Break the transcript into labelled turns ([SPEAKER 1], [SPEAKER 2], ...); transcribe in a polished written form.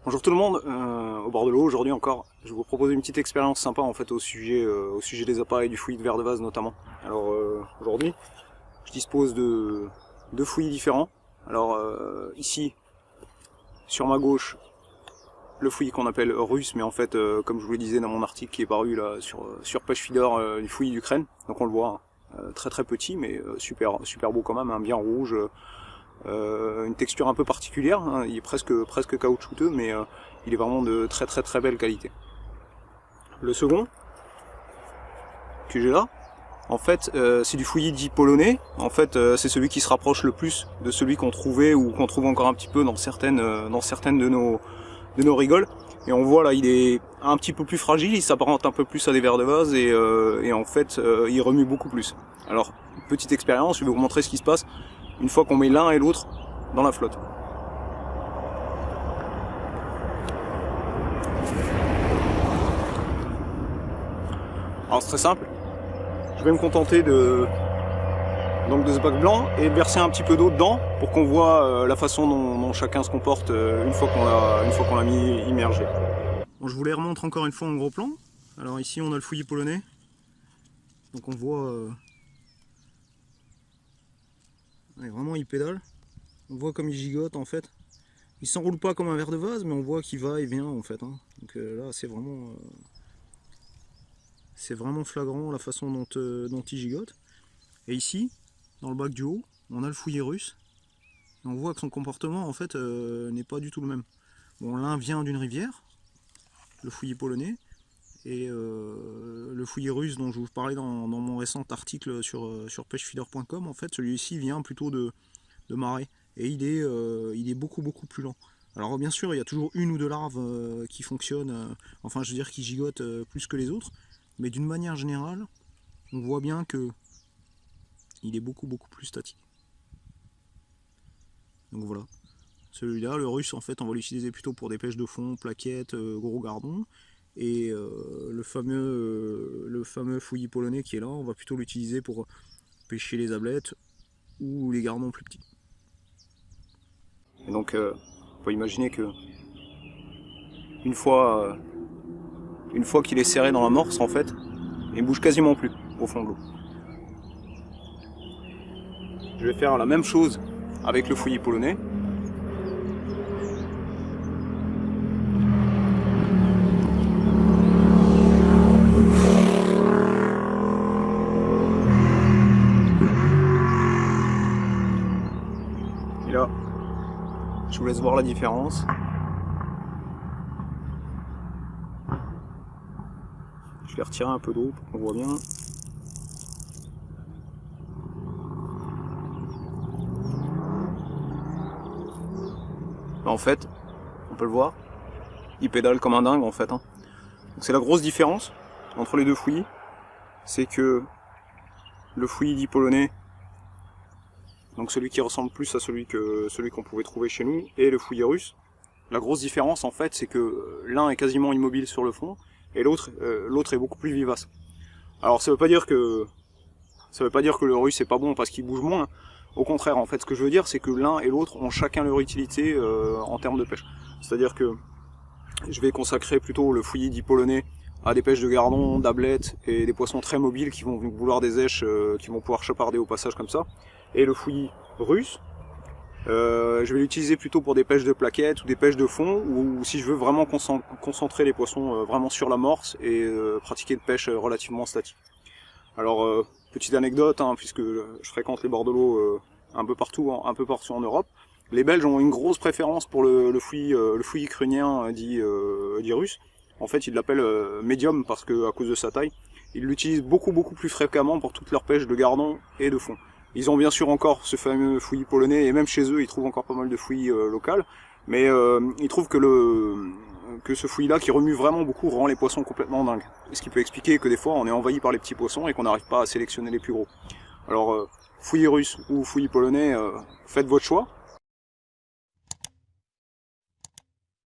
[SPEAKER 1] Bonjour tout le monde, au bord de l'eau aujourd'hui encore. Je vais vous proposer une petite expérience sympa en fait au sujet des appareils du fouillis de verre de vase notamment. Alors aujourd'hui, je dispose de deux fouillis différents. Alors ici, sur ma gauche, le fouillis qu'on appelle russe, mais en fait, comme je vous le disais dans mon article qui est paru là sur Pêche Feeder, du fouillis d'Ukraine. Donc on le voit, très très petit, mais super beau quand même, hein, bien rouge. Une texture un peu particulière, hein, il est presque caoutchouteux, mais il est vraiment de très belle qualité. Le second que j'ai là, en fait, c'est du fouillis dit polonais. En fait, c'est celui qui se rapproche le plus de celui qu'on trouvait ou qu'on trouve encore un petit peu dans certaines de nos rigoles. Et on voit là, il est un petit peu plus fragile, il s'apparente un peu plus à des verres de vase et en fait, il remue beaucoup plus. Alors, petite expérience, je vais vous montrer ce qui se passe une fois qu'on met l'un et l'autre dans la flotte. Alors c'est très simple, je vais me contenter de ce bac blanc et de verser un petit peu d'eau dedans pour qu'on voit la façon dont chacun se comporte une fois qu'on l'a mis immergé. Bon, je vous les remontre encore une fois en gros plan. Alors ici on a le fouillis polonais, donc on voit vraiment il pédale, on voit comme il gigote en fait. Il s'enroule pas comme un verre de vase, mais on voit qu'il va et vient en fait, hein. Donc là c'est vraiment flagrant la façon dont il gigote. Et ici, dans le bac du haut, on a le fouillis russe. Et on voit que son comportement en fait n'est pas du tout le même. Bon, l'un vient d'une rivière, le fouillis polonais, et le fouillis russe dont je vous parlais dans mon récent article sur pêchefeeder.com, en fait celui-ci vient plutôt de marais. Et il est beaucoup plus lent. Alors bien sûr il y a toujours une ou deux larves qui fonctionnent, enfin je veux dire qui gigotent plus que les autres, mais d'une manière générale on voit bien que il est beaucoup plus statique. Donc voilà, celui-là, le russe en fait on va l'utiliser plutôt pour des pêches de fond, plaquettes, gros gardons, et le fameux fouillis polonais qui est là, on va plutôt l'utiliser pour pêcher les ablettes ou les gardons plus petits. Et donc on peut imaginer que une fois qu'il est serré dans l'amorce en fait, il ne bouge quasiment plus au fond de l'eau. Je vais faire la même chose avec le fouillis polonais. Et là, je vous laisse voir la différence. Je vais retirer un peu d'eau pour qu'on voit bien. Là, en fait, on peut le voir, il pédale comme un dingue en fait, hein. C'est la grosse différence entre les deux fouillis, c'est que le fouillis dit polonais, donc celui qui ressemble plus à celui qu'on pouvait trouver chez nous, et le fouillis russe, la grosse différence en fait c'est que l'un est quasiment immobile sur le fond et l'autre est beaucoup plus vivace. Alors ça veut pas dire que le russe est pas bon parce qu'il bouge moins. Au contraire, en fait, ce que je veux dire, c'est que l'un et l'autre ont chacun leur utilité en termes de pêche. C'est-à-dire que je vais consacrer plutôt le fouillis dit polonais à des pêches de gardons, d'ablettes et des poissons très mobiles qui vont vouloir des èches, qui vont pouvoir chaparder au passage comme ça. Et le fouillis russe, je vais l'utiliser plutôt pour des pêches de plaquettes ou des pêches de fond, ou si je veux vraiment concentrer les poissons vraiment sur l'amorce et pratiquer une pêche relativement statique. Alors, petite anecdote, hein, puisque je fréquente les bords de l'eau un peu partout en Europe, les Belges ont une grosse préférence pour le fouillis ukrainien dit russe. En fait, ils l'appellent médium parce que à cause de sa taille, ils l'utilisent beaucoup plus fréquemment pour toutes leurs pêches de gardons et de fond. Ils ont bien sûr encore ce fameux fouillis polonais, et même chez eux, ils trouvent encore pas mal de fouillis local, mais ils trouvent que ce fouillis-là, qui remue vraiment beaucoup, rend les poissons complètement dingues. Ce qui peut expliquer que des fois, on est envahi par les petits poissons et qu'on n'arrive pas à sélectionner les plus gros. Alors, fouillis russe ou fouillis polonais, faites votre choix.